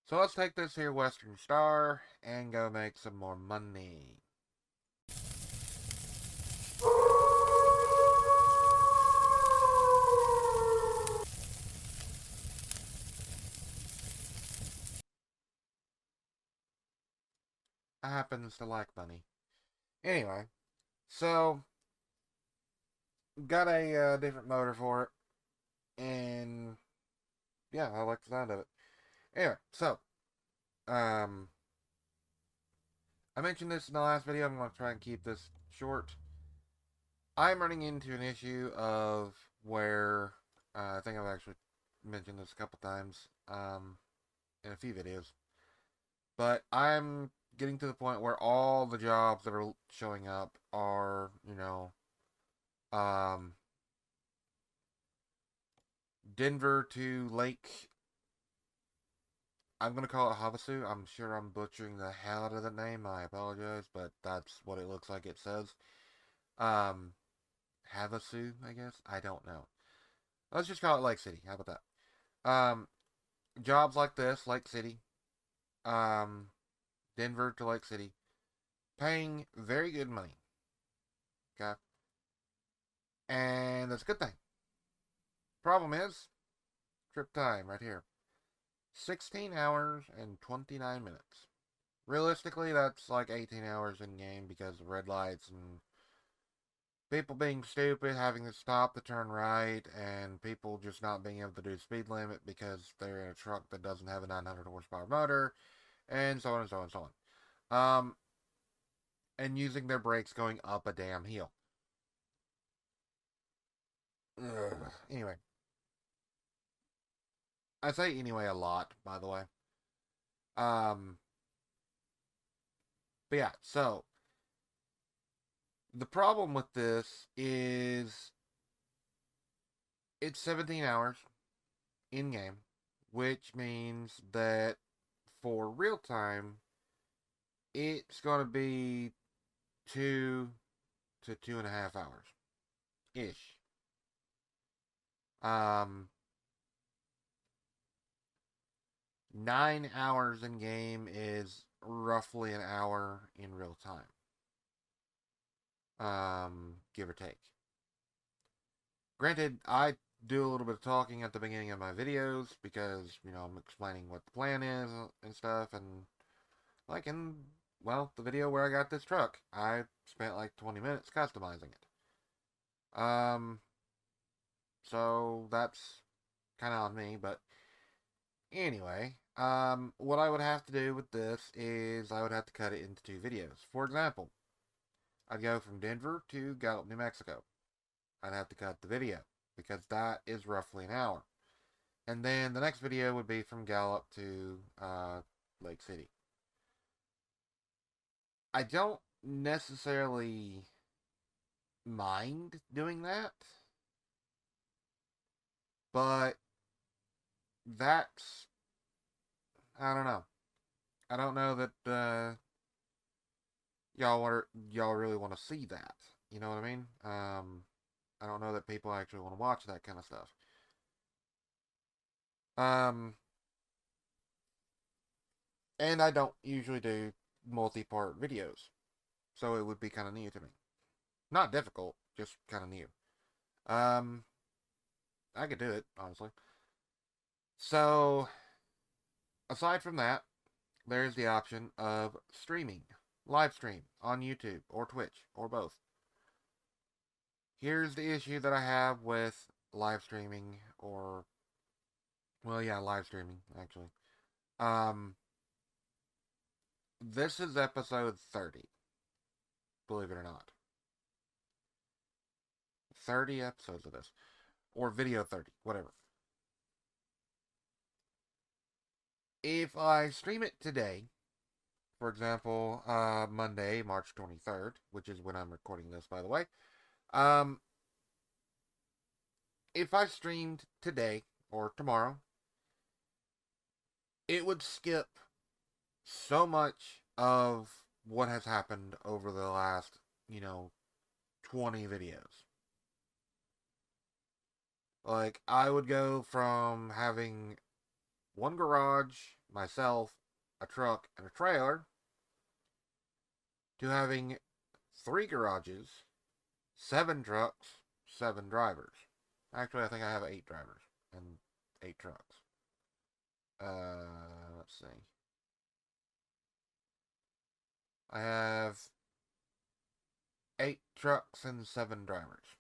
So let's take this here Western Star and go make some more money. I happens to like money. Anyway, so got a different motor for it, and yeah, I like the sound of it. Anyway, so um, I mentioned this in the last video. I'm going to try and keep this short. I'm running into an issue of where I think I've actually mentioned this a couple times in a few videos, but I'm getting to the point where all the jobs that are showing up are, um, Denver to Lake. I'm going to call it Havasu. I'm sure I'm butchering the hell out of the name. I apologize, but that's what it looks like it says. Um, Havasu, I guess. I don't know. Let's just call it Lake City. How about that? Jobs like this, Lake City, um, Denver to Lake City, paying very good money. Okay, and that's a good thing. Problem is, trip time right here, 16 hours and 29 minutes. Realistically, that's like 18 hours in game because of red lights and people being stupid, having to stop to turn right, and people just not being able to do speed limit because they're in a truck that doesn't have a 900 horsepower motor, and so on and so on and so on. And using their brakes going up a damn hill. Ugh. Anyway, I say anyway a lot, by the way. Um, but yeah, so the problem with this is it's 17 hours in game, which means that for real time, it's going to be 2 to 2.5 hours ish. Um, 9 hours in game is roughly an hour in real time, give or take. Granted, I do a little bit of talking at the beginning of my videos because, I'm explaining what the plan is and stuff. And, like in, well, the video where I got this truck, I spent like 20 minutes customizing it. So that's kind of on me. But anyway, what I would have to do with this is I would have to cut it into two videos. For example, I'd go from Denver to Gallup, New Mexico. I'd have to cut the video because that is roughly an hour. And then the next video would be from Gallup to Lake City. I don't necessarily mind doing that, but that's, I don't know. I don't know that y'all really want to see that. You know what I mean? I don't know that people actually want to watch that kind of stuff. Um, and I don't usually do multi-part videos, so it would be kind of new to me. Not difficult, just kind of new. Um, I could do it, honestly. So, aside from that, there's the option of streaming, live stream on YouTube or Twitch or both. Here's the issue that I have with live streaming or, well, yeah, live streaming, actually. Um, this is episode 30, believe it or not. 30 episodes of this. Or video 30, whatever. If I stream it today, for example, Monday, March 23rd, which is when I'm recording this, by the way, um, if I streamed today or tomorrow, it would skip so much of what has happened over the last, 20 videos. Like, I would go from having one garage myself, a truck, and a trailer to having 3 garages, 7 trucks, 7 drivers. Actually, I think I have 8 drivers and 8 trucks. Let's see. I have 8 trucks and 7 drivers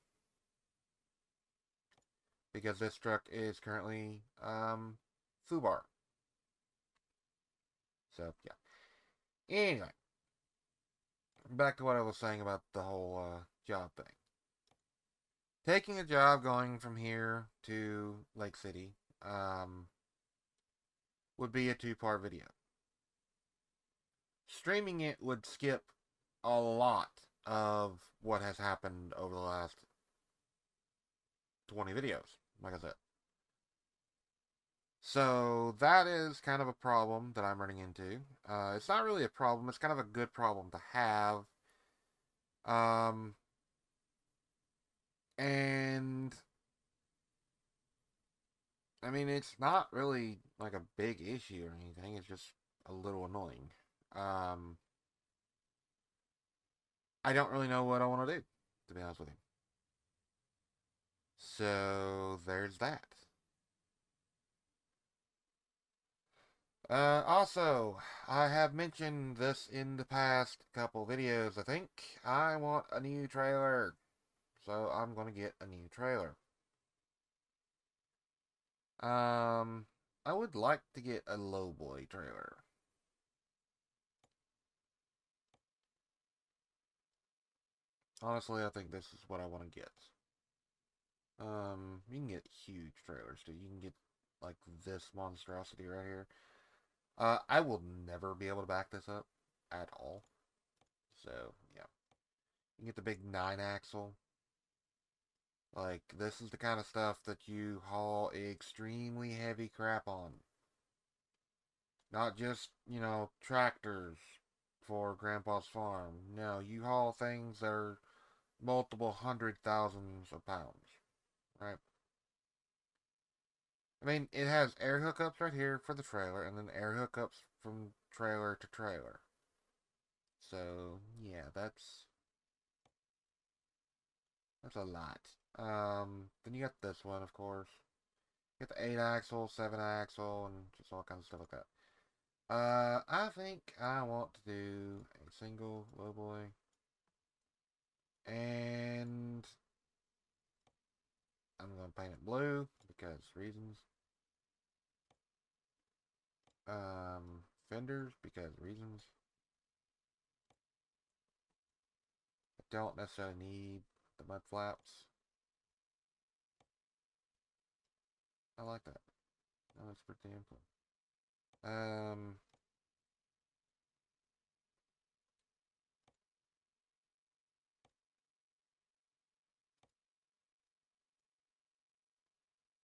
because this truck is currently FUBAR. So yeah. Anyway, back to what I was saying about the whole job thing. Taking a job going from here to Lake City would be a 2-part video. Streaming it would skip a lot of what has happened over the last 20 videos, like I said. So that is kind of a problem that I'm running into. It's not really a problem, it's kind of a good problem to have. Um, and I mean, it's not really like a big issue or anything, it's just a little annoying. Um, I don't really know what I want to do, to be honest with you. So there's that. Also, I have mentioned this in the past couple videos, I think. I want a new trailer. So I'm going to get a new trailer. I would like to get a lowboy trailer. Honestly, I think this is what I want to get. You can get huge trailers too. You can get like this monstrosity right here. I will never be able to back this up at all. So yeah, you can get the big 9-axle. Like this is the kind of stuff that you haul extremely heavy crap on. Not just tractors for Grandpa's farm. No, you haul things that are multiple hundred thousands of pounds, right? I mean, it has air hookups right here for the trailer, and then air hookups from trailer to trailer. So yeah, that's a lot. Then you got this one, of course. You got the 8-axle, 7-axle, and just all kinds of stuff like that. I think I want to do a single lowboy, and I'm gonna paint it blue because reasons. Fenders because reasons. I don't necessarily need the mud flaps. I like that. That looks pretty damn cool.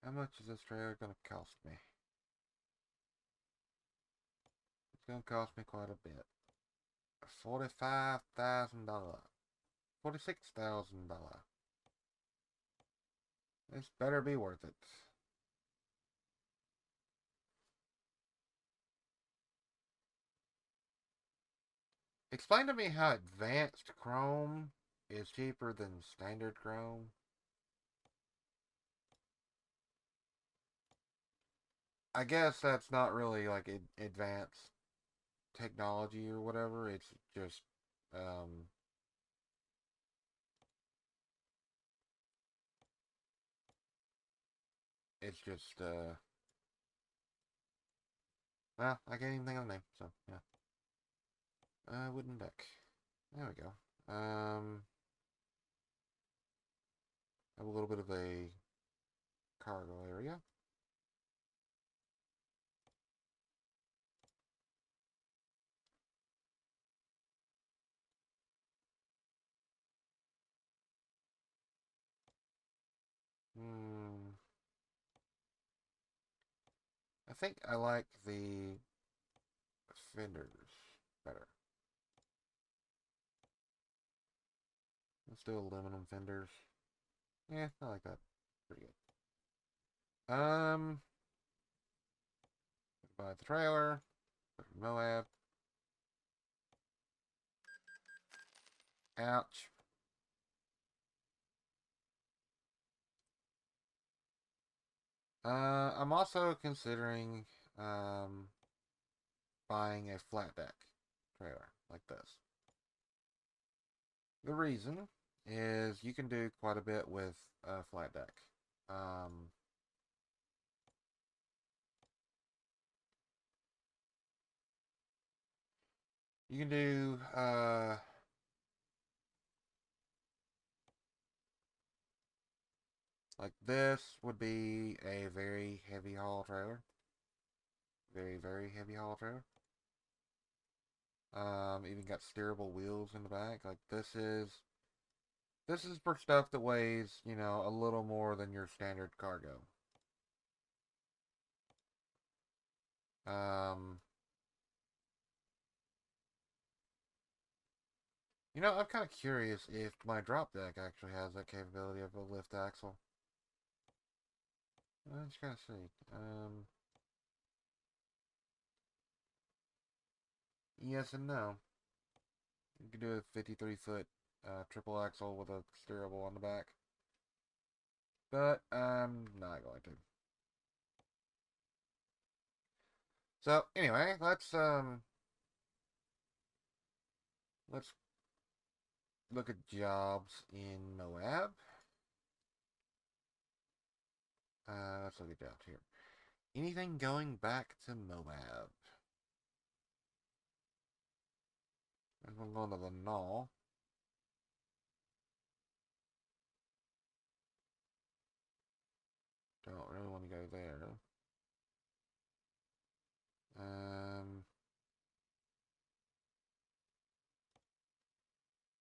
How much is this trailer gonna cost me? It's gonna cost me quite a bit. $45,000. $46,000. This better be worth it. Explain to me how advanced chrome is cheaper than standard chrome. I guess that's not really like advanced technology or whatever. It's just um, it's just well, I can't even think of the name. So yeah, wooden deck. There we go. Have a little bit of a cargo area. Hmm. I think I like the fenders better. Let's do aluminum fenders. Yeah, I like that. Pretty good. Buy the trailer. Put it in Moab. Ouch. I'm also considering buying a flat deck trailer like this. The reason is you can do quite a bit with a flat deck. Um, you can do like this would be a very heavy haul trailer. Very, very heavy haul trailer. Even got steerable wheels in the back. Like this is for stuff that weighs, you know, a little more than your standard cargo. Um, you know, I'm kind of curious if my drop deck actually has that capability of a lift axle. Let's kind of see. Yes and no. You can do a 53-foot triple axle with a steerable on the back. But I'm not going to. So anyway, let's look at jobs in Moab. Let's look at jobs here. Anything going back to Moab? I'm going to the Null. Don't really want to go there. Um,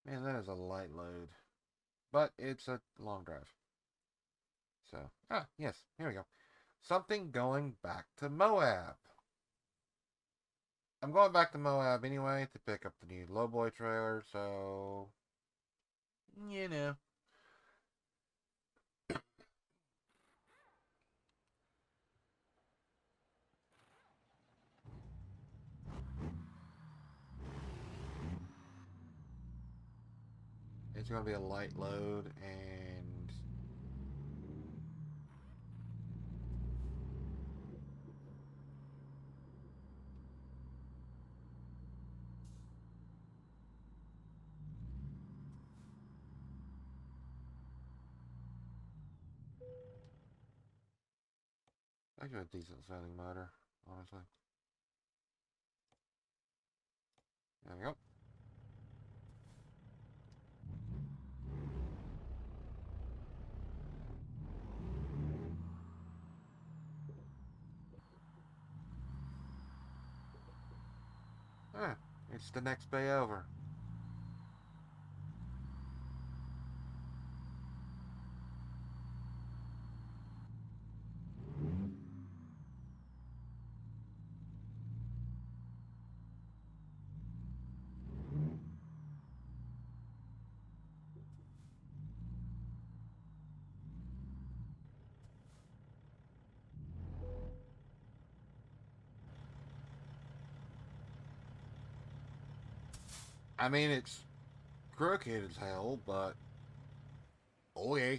Man, that is a light load. But it's a long drive. So, yes, here we go. Something going back to Moab. I'm going back to Moab anyway to pick up the new Lowboy trailer, so, you know. It's going to be a light load, and I got a decent sounding motor, honestly. There we go. Ah, it's the next bay over. I mean, it's crooked as hell, but oh yeah.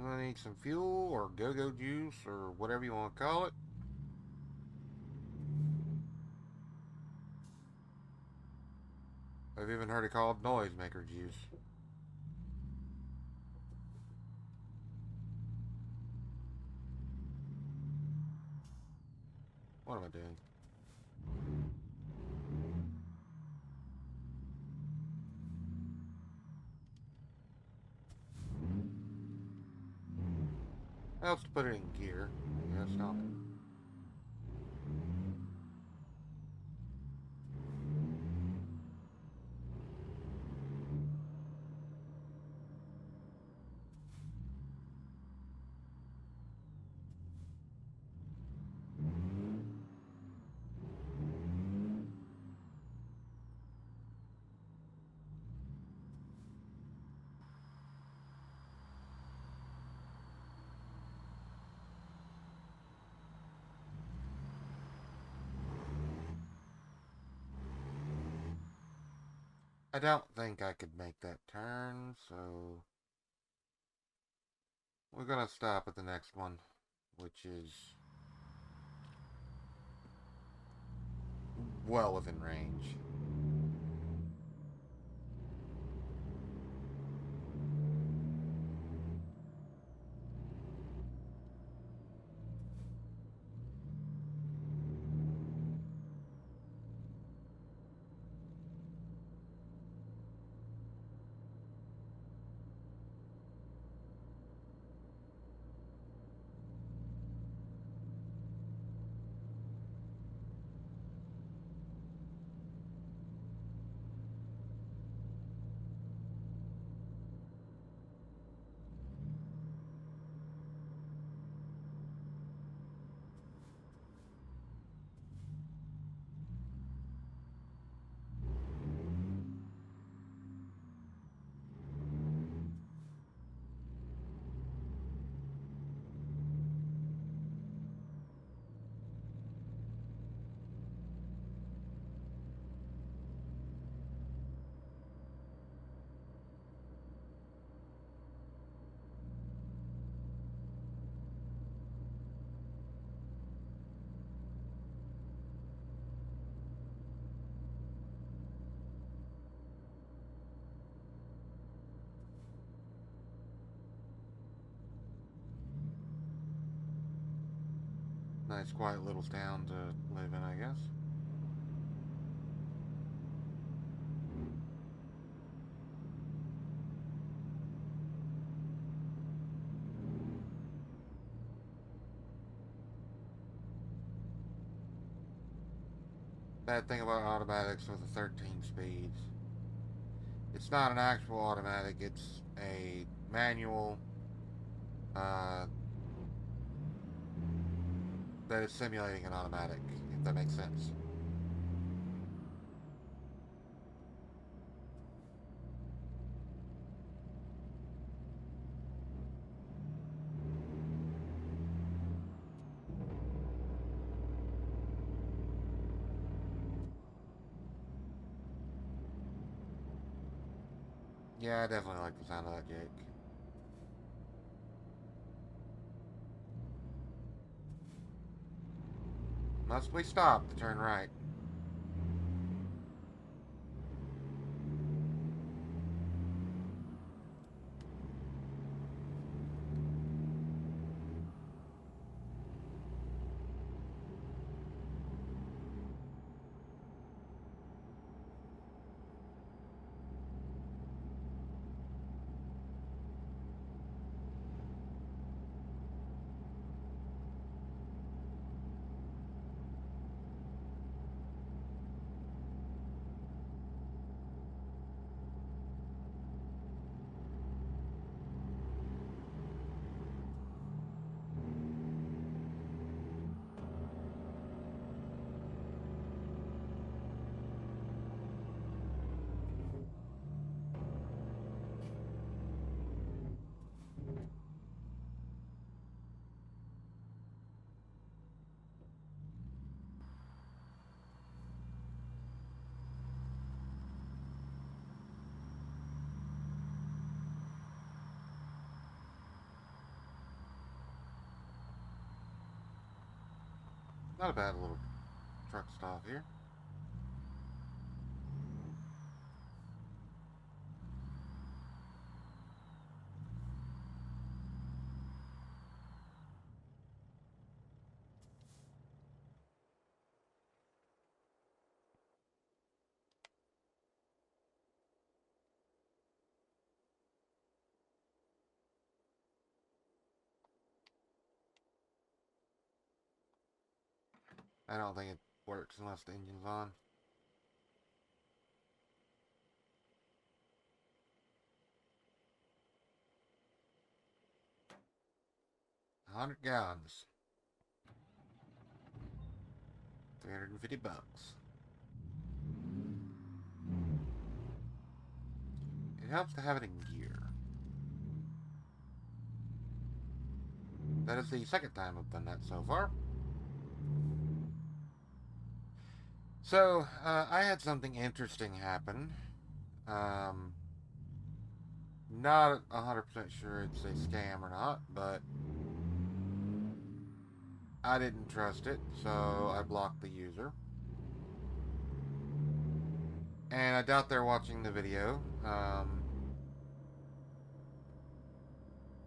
I need some fuel or go-go juice or whatever you want to call it. I've even heard it called noisemaker juice. What am I doing? Else to put it in gear. Yeah, stop it. I don't think I could make that turn, so we're gonna stop at the next one, which is well within range. Nice quiet little town to live in, I guess. Bad thing about automatics with the 13 speeds. It's not an actual automatic, it's a manual uh, that is simulating an automatic, if that makes sense. Yeah, I definitely like the sound of that Jake. Must we stop to turn right? Not a bad little truck stop here. I don't think it works unless the engine's on. $100 gallons. 350 bucks. It helps to have it in gear. That is the second time I've done that so far. So, I had something interesting happen. Um, Not 100% sure it's a scam or not, but I didn't trust it, so I blocked the user. And I doubt they're watching the video,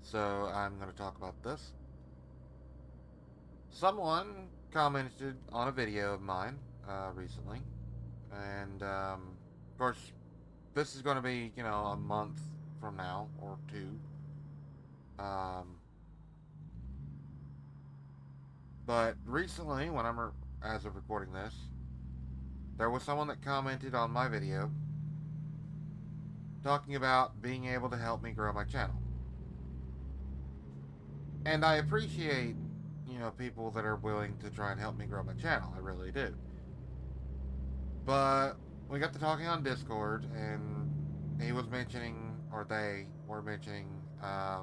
so I'm going to talk about this. Someone commented on a video of mine recently, and of course, this is going to be, a month from now or two. Um, but recently, as of recording this, there was someone that commented on my video talking about being able to help me grow my channel. And I appreciate, people that are willing to try and help me grow my channel. I really do. But we got to talking on Discord, and he was mentioning, or they were mentioning, a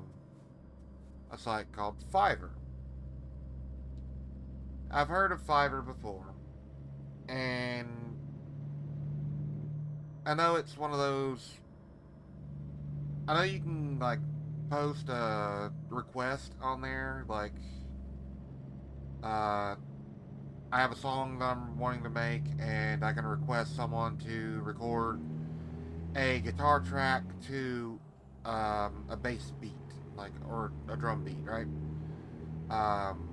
site called Fiverr. I've heard of Fiverr before, and I know it's one of those. I know you can like post a request on there, like I have a song that I'm wanting to make, and I can request someone to record a guitar track to a bass beat, like or a drum beat, right? Um,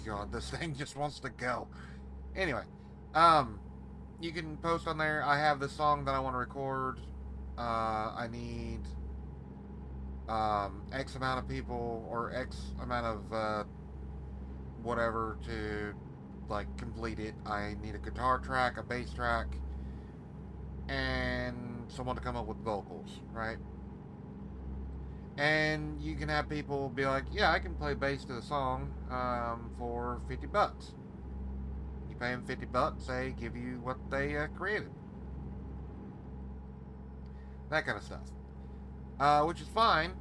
God, this thing just wants to go. Anyway, um, you can post on there. I have the song that I want to record. I need X amount of people or X amount of whatever to like complete it. I need a guitar track, a bass track, and someone to come up with vocals, right? And you can have people be like, "Yeah, I can play bass to the song for $50." You pay them $50, they give you what they created, that kind of stuff, which is fine.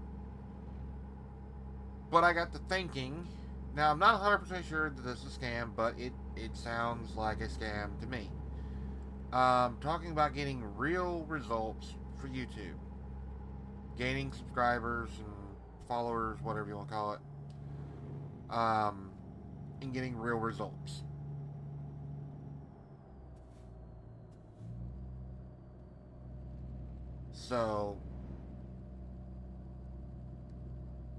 But I got to thinking. Now I'm not 100% sure that this is a scam, but it sounds like a scam to me. Talking about getting real results for YouTube, gaining subscribers and followers, whatever you want to call it, and getting real results. So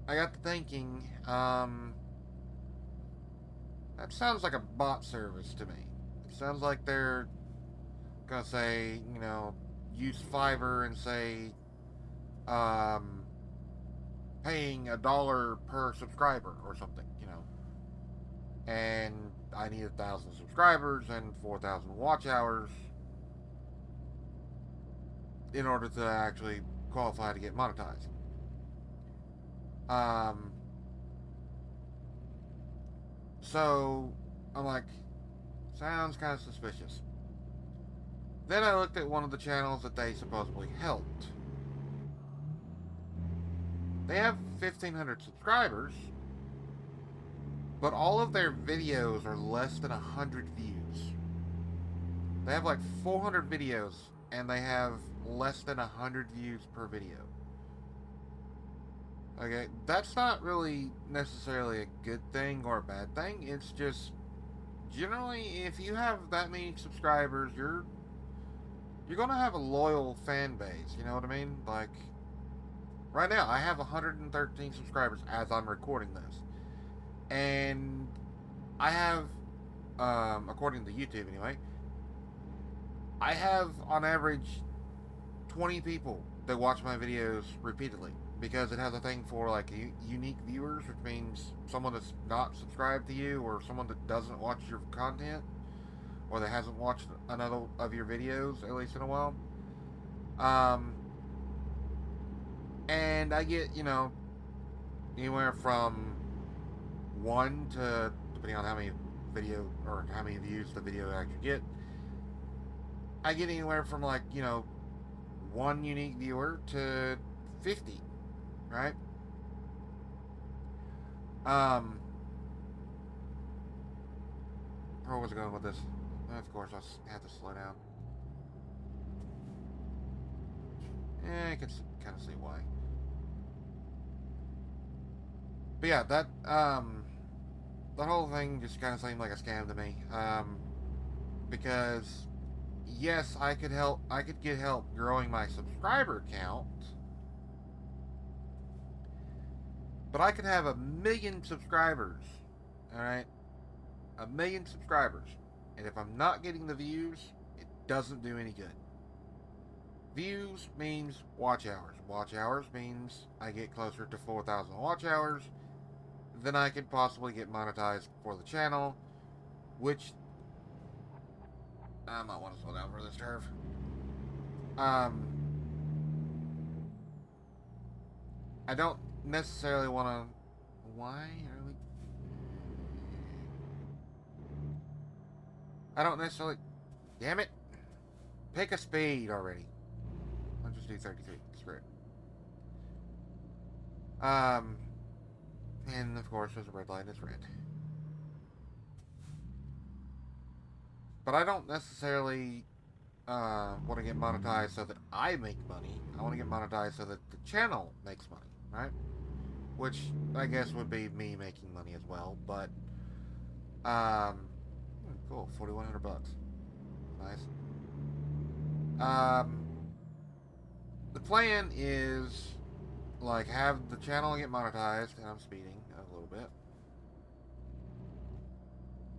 I got to thinking, that sounds like a bot service to me. It sounds like they're gonna say, use Fiverr and say, um, paying $1 per subscriber or something, and I need 1,000 subscribers and 4,000 watch hours in order to actually qualify to get monetized. Um, so I'm like, sounds kind of suspicious. Then I looked at one of the channels that they supposedly helped. They have 1,500 subscribers, but all of their videos are less than 100 views. They have like 400 videos, and they have less than 100 views per video. Okay, that's not really necessarily a good thing or a bad thing. It's just generally, if you have that many subscribers, you're gonna have a loyal fan base. You know what I mean? Like right now, I have 113 subscribers as I'm recording this, and I have, according to YouTube anyway, I have on average 20 people that watch my videos repeatedly, because it has a thing for like unique viewers, which means someone that's not subscribed to you or someone that doesn't watch your content or that hasn't watched another of your videos at least in a while. Um, and I get, anywhere from one to, depending on how many video or how many views the video actually get, I get anywhere from like, one unique viewer to 50, right? Where was I going with this? Of course, I have to slow down. I can kind of see why. But yeah, that whole thing just kind of seemed like a scam to me. Because yes, I could get help growing my subscriber count, but I could have 1 million subscribers. All right, 1 million subscribers, and if I'm not getting the views, it doesn't do any good. Views means watch hours. Watch hours means I get closer to 4,000 watch hours, then I could possibly get monetized for the channel, which I might want to slow down for this turf. Um, I don't necessarily want to. Why are we? I don't necessarily. Damn it! Pick a speed already. I'll just do 33. Screw it. And of course, there's a red light. It's red. But I don't necessarily want to get monetized so that I make money. I want to get monetized so that the channel makes money, right? Which I guess would be me making money as well. But cool, 4,100 bucks, nice. Um, the plan is like have the channel get monetized, and I'm speeding a little bit.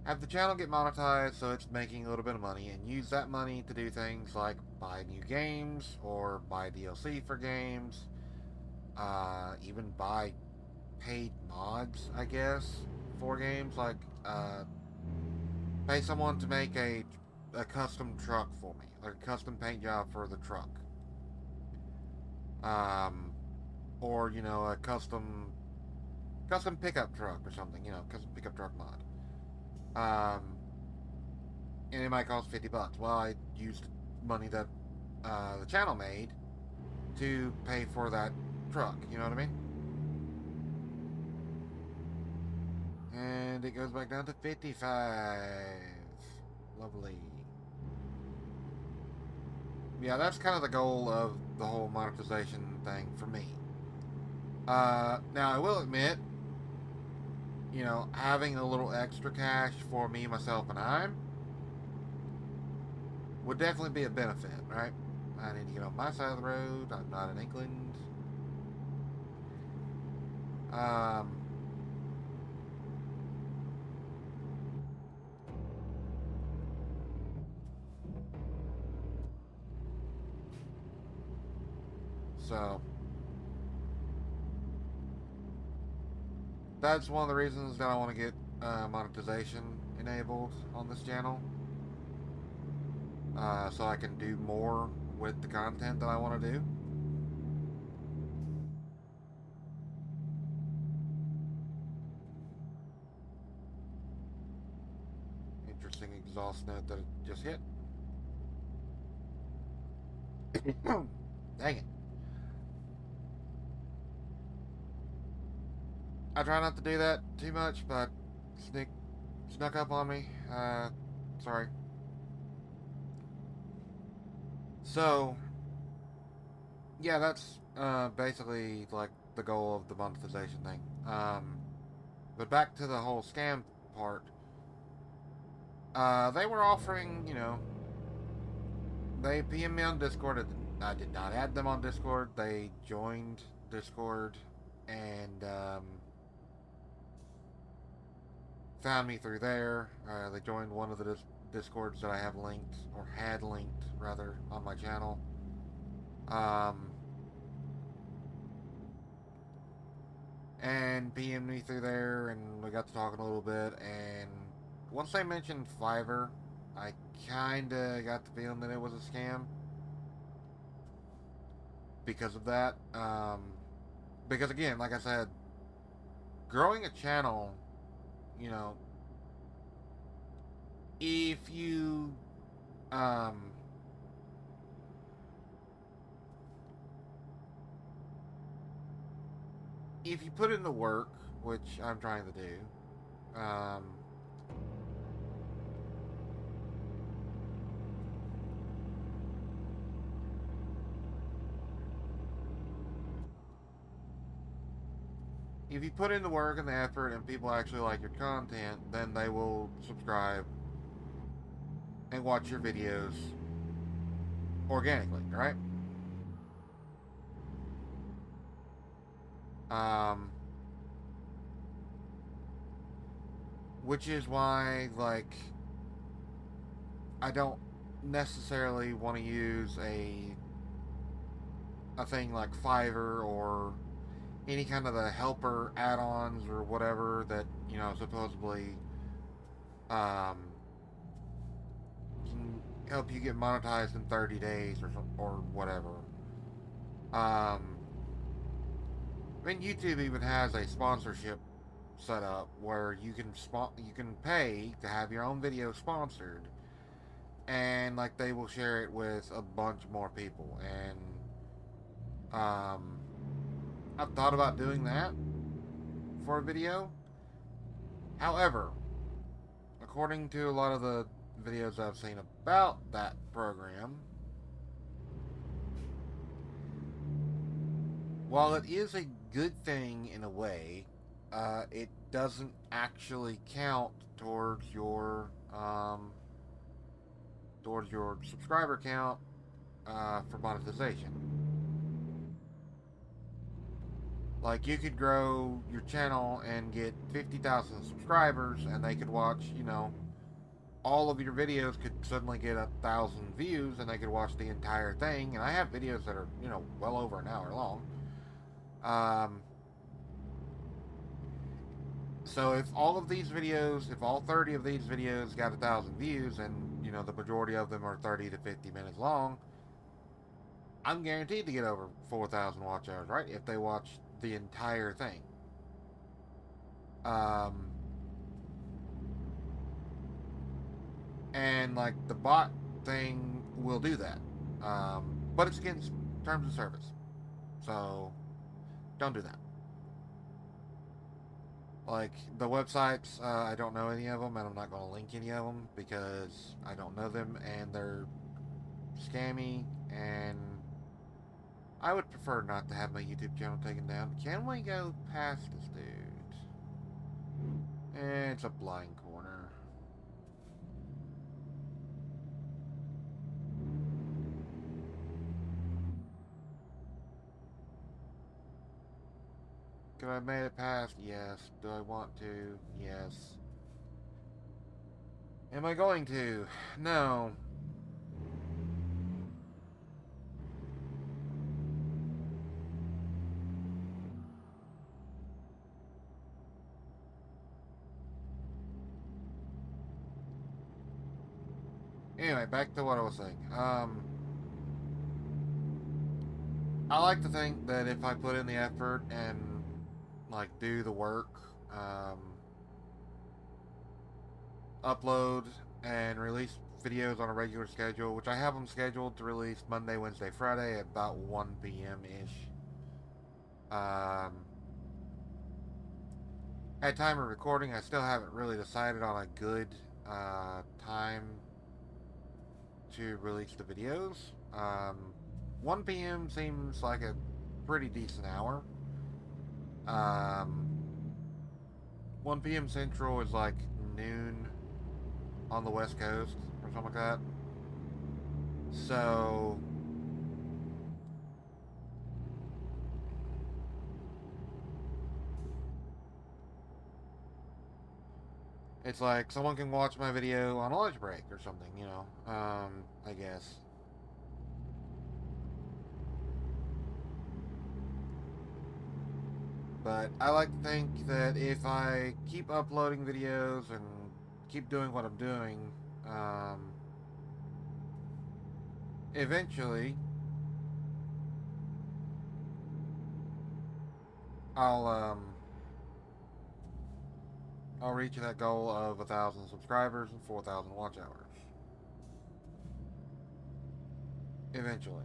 Have the channel get monetized so it's making a little bit of money, and use that money to do things like buy new games or buy DLC for games, even buy paid mods, I guess, for games, like pay someone to make a custom truck for me, like a custom paint job for the truck, um, or a custom pickup truck or something, custom pickup truck mod. And it might cost 50 bucks. Well, I used money that the channel made to pay for that truck. You know what I mean? And it goes back down to 55. Lovely. Yeah, that's kind of the goal of the whole monetization thing for me. Now, I will admit, having a little extra cash for me, myself, and I would definitely be a benefit, right? I need to get on my side of the road. I'm not in England. Um, so that's one of the reasons that I want to get monetization enabled on this channel, so I can do more with the content that I want to do. Interesting exhaust note that it just hit. Dang it. I try not to do that too much, but snuck up on me. Sorry. So, yeah, that's basically like the goal of the monetization thing. But back to the whole scam part. They were offering, they PM me on Discord. I did not add them on Discord. They joined Discord and found me through there. They joined one of the Discords that I have linked, or had linked, rather, on my channel. And PM'd me through there, and we got to talking a little bit, and once they mentioned Fiverr, I kinda got the feeling that it was a scam because of that. Because again, like I said, growing a channel, you know, if you, um, if you put in the work, which I'm trying to do, um, if you put in the work and the effort and people actually like your content, then they will subscribe and watch your videos organically, right? Um, which is why, like, I don't necessarily want to use a thing like Fiverr or any kind of the helper add-ons or whatever that supposedly um, can help you get monetized in 30 days or whatever. I mean, YouTube even has a sponsorship set up where you can pay to have your own video sponsored, and like they will share it with a bunch more people. And I've thought about doing that for a video. However, according to a lot of the videos I've seen about that program, while it is a good thing in a way, it doesn't actually count towards your subscriber count for monetization. Like you could grow your channel and get 50,000 subscribers, and they could watch, all of your videos could suddenly get 1,000 views, and they could watch the entire thing. And I have videos that are, well over an hour long. Um, so if all of these videos, if all 30 of these videos got 1,000 views, and the majority of them are 30 to 50 minutes long, I'm guaranteed to get over 4,000 watch hours, right? If they watch the entire thing. Um, and like the bot thing will do that, but it's against terms of service, so don't do that. Like the websites, I don't know any of them, and I'm not going to link any of them because I don't know them, and they're scammy, and I would prefer not to have my YouTube channel taken down. Can we go past this dude? It's a blind corner. Could I have made it past? Yes. Do I want to? Yes. Am I going to? No. Anyway, back to what I was saying. I like to think that if I put in the effort and like do the work, um, upload and release videos on a regular schedule, which I have them scheduled to release Monday, Wednesday, Friday at about 1 p.m. ish. Um, at time of recording, I still haven't really decided on a good time to release the videos. 1 p.m. seems like a pretty decent hour. Um, 1 p.m. Central is like noon on the West Coast or something like that. So it's like someone can watch my video on a lunch break or something, I guess. But I like to think that if I keep uploading videos and keep doing what I'm doing, eventually I'll I'll reach that goal of 1,000 subscribers and 4,000 watch hours. Eventually.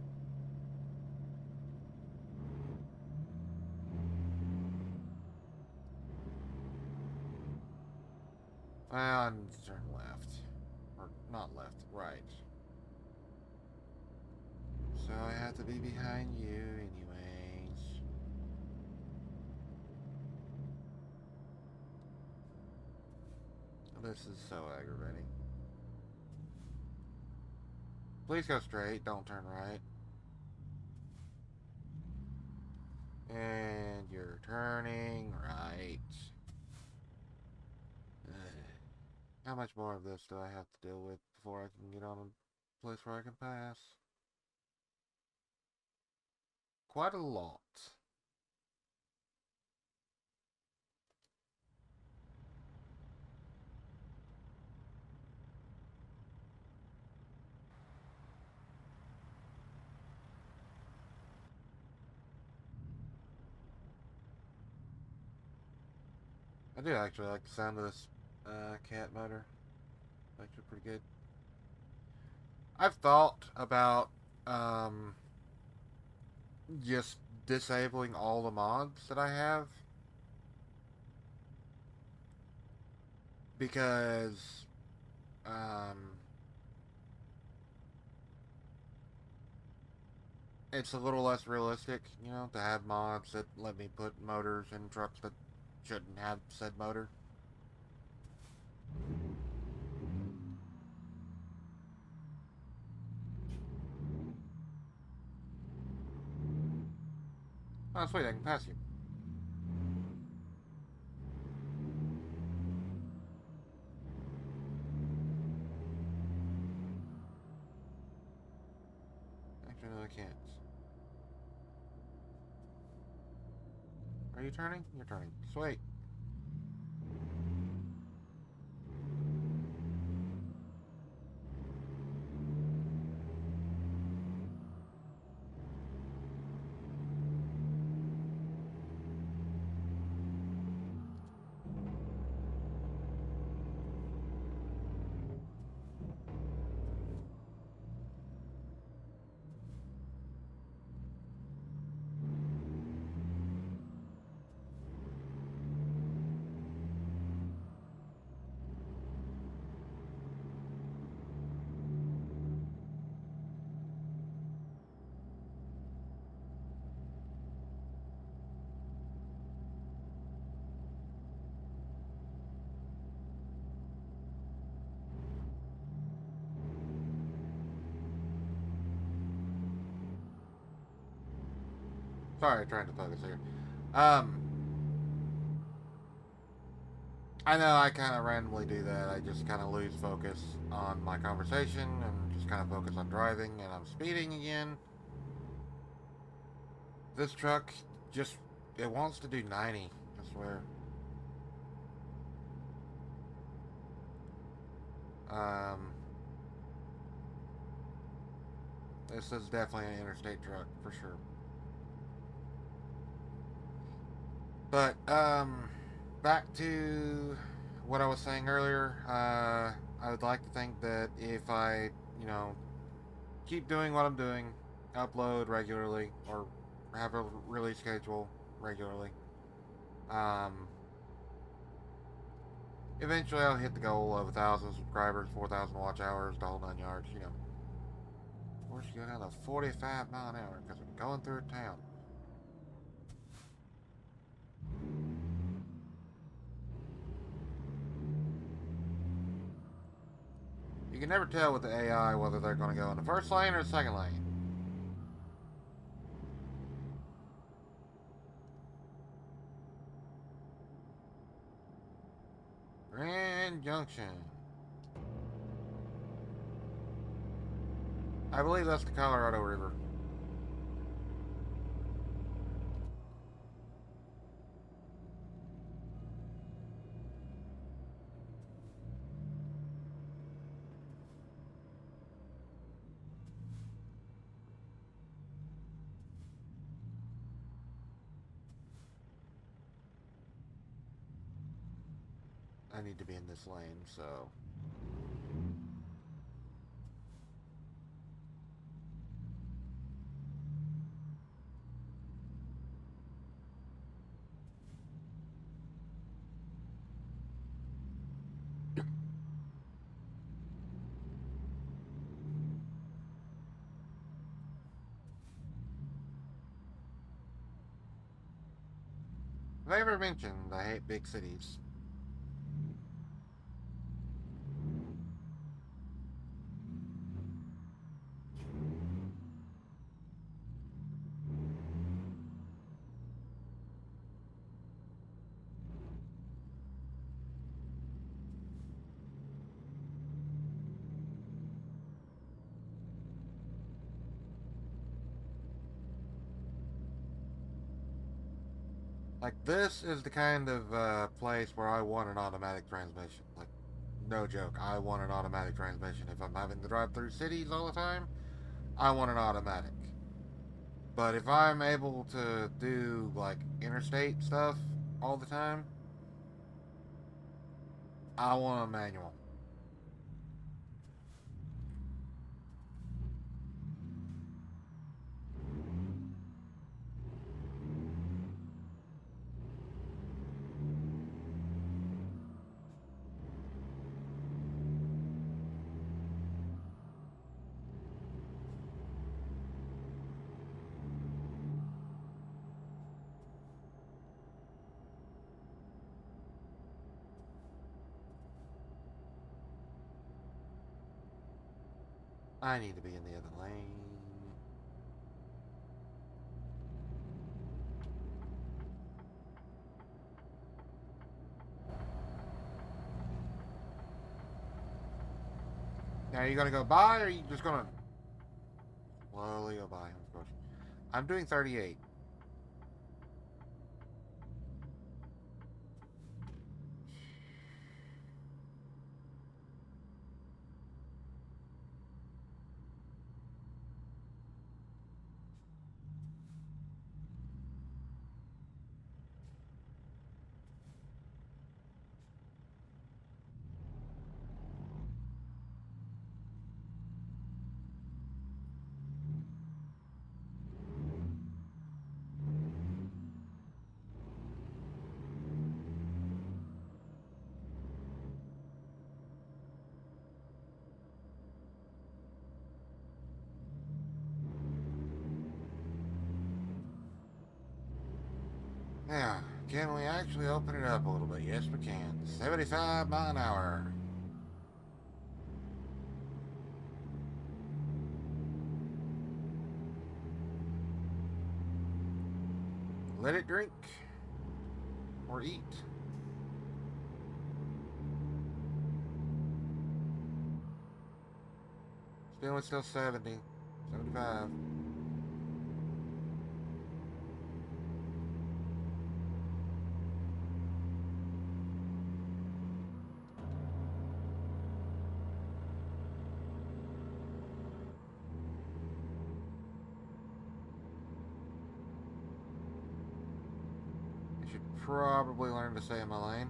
Well, I need to turn left. Or not left, right. So I have to be behind you anyways. This is so aggravating. Please go straight, don't turn right. And you're turning right. How much more of this do I have to deal with before I can get on a place where I can pass? Quite a lot. I do actually like the sound of this cat motor. It's actually pretty good. I've thought about just disabling all the mods that I have because um, it's a little less realistic, you know, to have mods that let me put motors in trucks that shouldn't have said motor. Oh, sweet, I can pass you. Actually, no, I can't. Are you turning? You're turning. Sweet. Sorry, trying to focus here. Um, I know I kind of randomly do that. I just kind of lose focus on my conversation and just kind of focus on driving, and I'm speeding again. This truck just, it wants to do 90, I swear. Um, this is definitely an interstate truck, for sure. But, back to what I was saying earlier, I would like to think that if I, you know, keep doing what I'm doing, upload regularly, or have a release schedule regularly, um, eventually I'll hit the goal of 1,000 subscribers, 4,000 watch hours, the whole 9 yards, you know. Of course, you go down to 45 mile an hour because I'm going through a town. You can never tell with the AI whether they're going to go in the first lane or the second lane. Grand Junction. I believe that's the Colorado River. I need to be in this lane, so. Have I ever mentioned I hate big cities? Like, this is the kind of place where I want an automatic transmission. Like, no joke, I want an automatic transmission. If I'm having to drive through cities all the time, I want an automatic. But if I'm able to do, like, interstate stuff all the time, I want a manual. I need to be in the other lane. Now, are you gonna go by, or are you just gonna slowly go by? Of course. I'm doing 38. Now, can we actually open it up a little bit? Yes, we can. 75 mile an hour. Let it drink or eat. It's still 70. 75. I should probably learn to stay in my lane.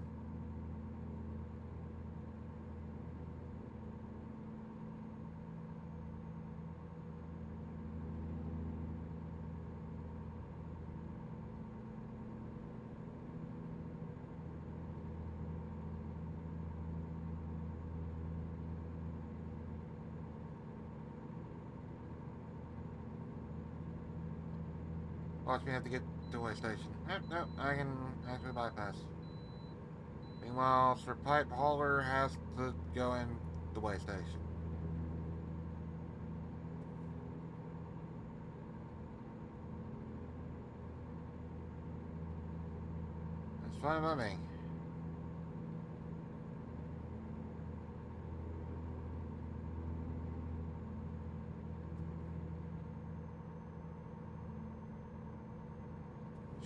Watch me have to get to a way station. Nope, I can actually bypass. Meanwhile, Sir Pipe Hauler has to go in the way station. That's fine by me.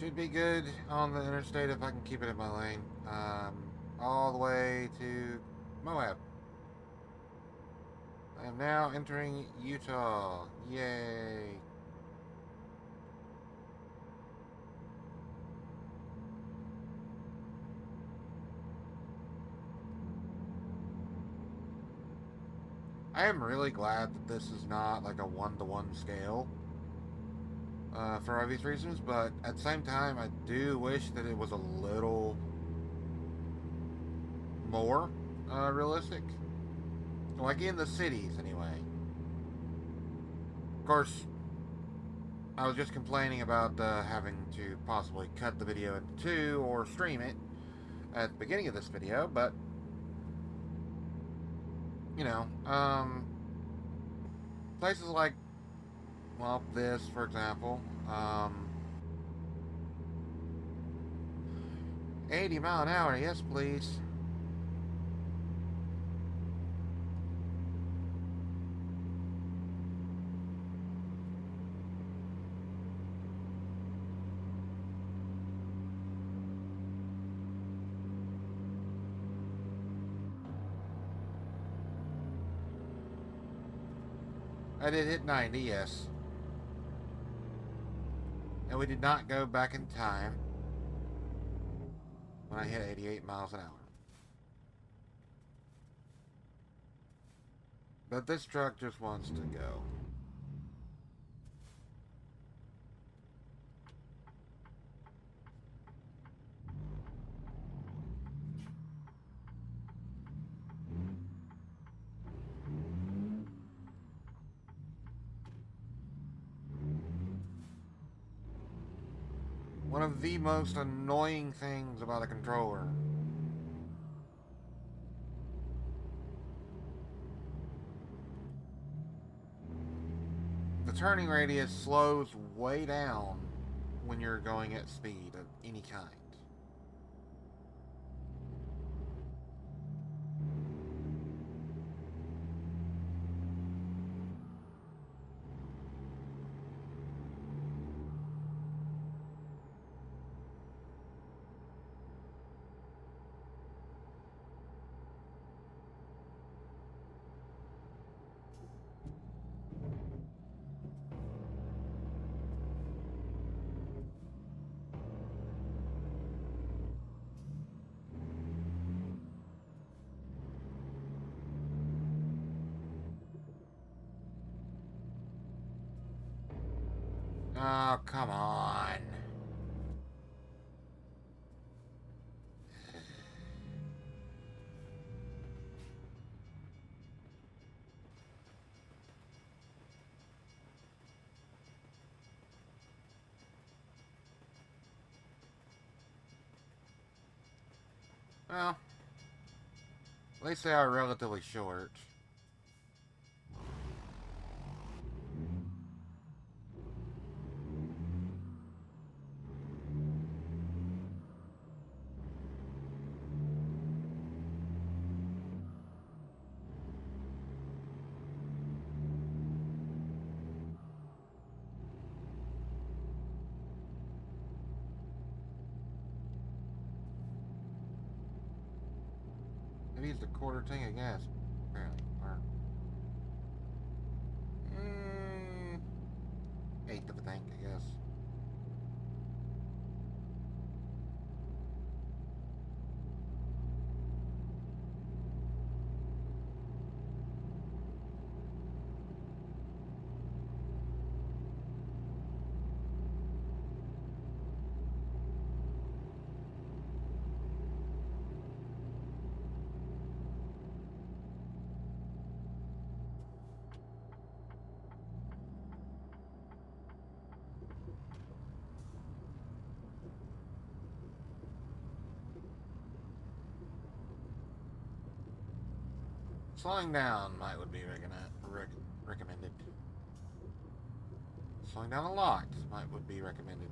Should be good on the interstate if I can keep it in my lane. All the way to Moab. I am now entering Utah. Yay. I am really glad that this is not like a one-to-one scale. For obvious reasons, but at the same time, I do wish that it was a little more realistic. Like in the cities, anyway. Of course, I was just complaining about having to possibly cut the video into two or stream it at the beginning of this video, but you know, places like, well, this, for example, 80 mile an hour, yes, please. I did hit 90, yes. And we did not go back in time when I hit 88 miles an hour. But this truck just wants to go. One of the most annoying things about a controller. The turning radius slows way down when you're going at speed of any kind. Oh, come on. Well, at least they are relatively short. I've used a quarter tank of gas, apparently. Or, eighth of a tank, I guess. Slowing down would be recommended. Slowing down a lot would be recommended.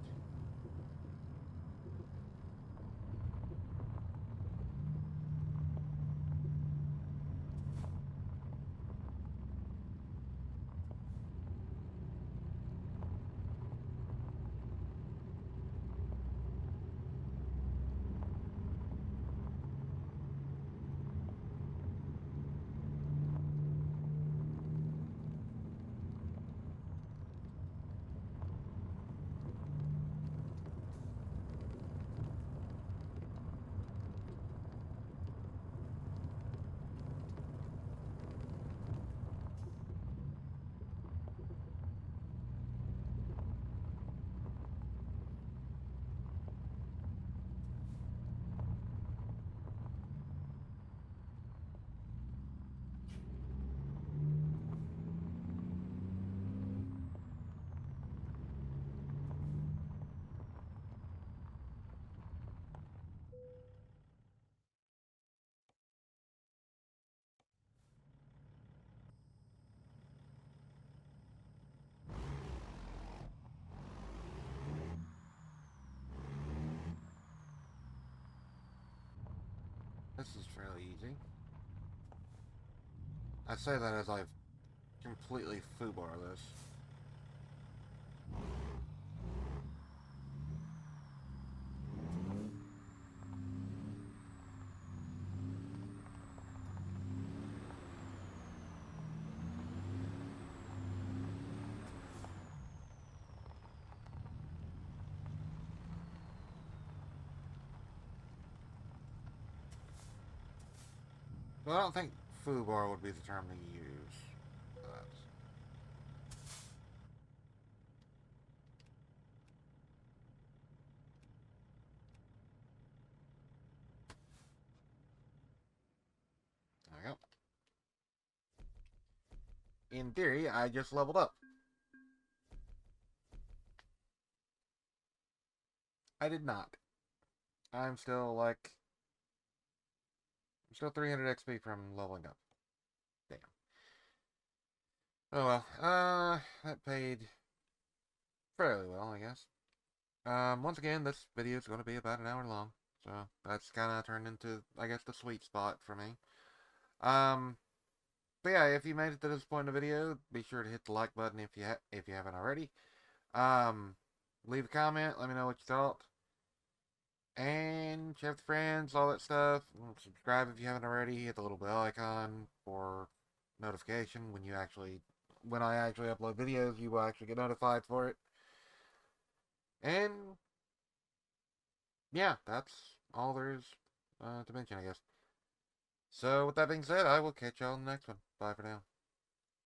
This is fairly easy. I say that as I've completely foobar this. Well, I don't think foobar would be the term to use. But there we go. In theory, I just leveled up. I did not. I'm still like, I'm still 300 XP from leveling up. Damn. Oh well. That paid fairly well, I guess. Once again, this video is going to be about an hour long, so that's kind of turned into, I guess, the sweet spot for me. Um, but yeah, if you made it to this point in the video, be sure to hit the like button if you haven't already. Um, leave a comment, let me know what you thought, and share with friends, all that stuff. Subscribe if you haven't already. Hit the little bell icon for notification when I actually upload videos. You will actually get notified for it. And yeah, that's all there is to mention, I guess. So with that being said, I will catch y'all in the next one. Bye for now.